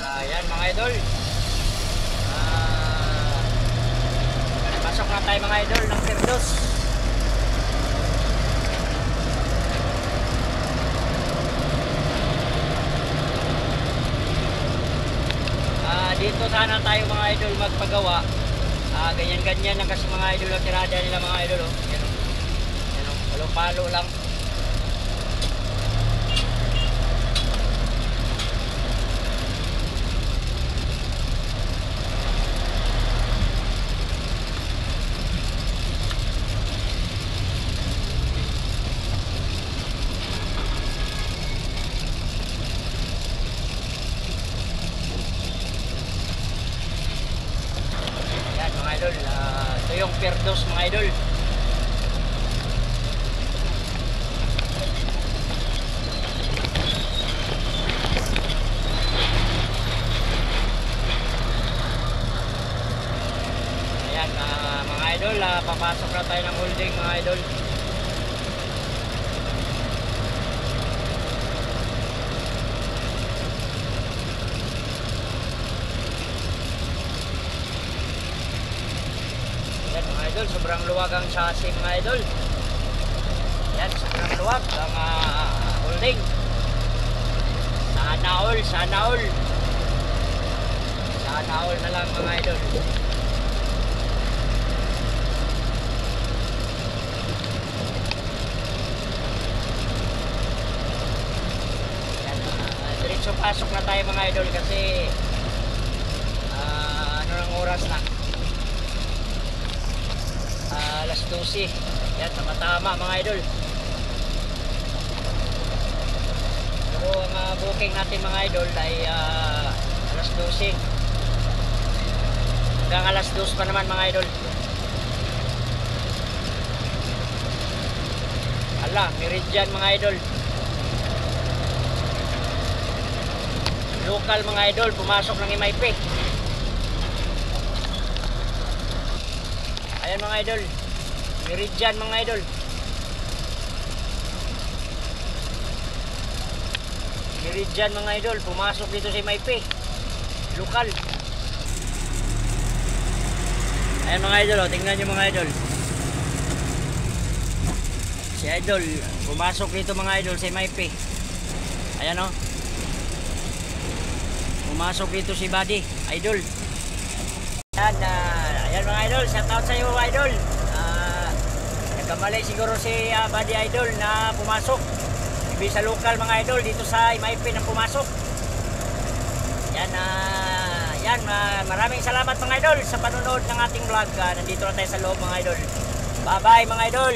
Ayan mga idol. Pasok na tayo mga idol ng Firdos. Dito sana tayo mga idol magpagawa. Ganyan-ganyan lang kasi mga idol ang tirada nila mga idol. Oh. Yan, yan, oh. Palo-palo lang. Ito yung Firdos mga idol. Ayan mga idol, papasok na tayo ng holding mga idol. Idol, sobrang luwag ang chassis mga idol. Yan, sobrang luwag ang holding. Sana all, sana all. Sana all na lang mga idol. Yan, diretso pasok na tayo mga idol kasi ano ng oras na? Alas 12. Yan, tama-tama mga idol. Pero ang booking natin mga idol ay alas 12. Hanggang alas 2 pa naman mga idol. Ala, Meridian mga idol. Local mga idol, pumasok ng MIP. Ayan mga idol, Meridian mga idol. Meridian mga idol, pumasok dito sa MIP. Lokal. Ayan mga idol, oh, tingnan nyo mga idol. Si idol, pumasok dito mga idol sa MIP. Ayan o. Pumasok dito si Buddy, idol. Ayan, ayan mga idol, shout out sa iyo idol. Nagkamali siguro si Buddy idol na pumasok. Ibig sa local mga idol dito sa MIP na pumasok. Yan, yan, maraming salamat mga idol sa panonood ng ating vlog. Nandito na tayo sa loob mga idol. Bye bye mga idol.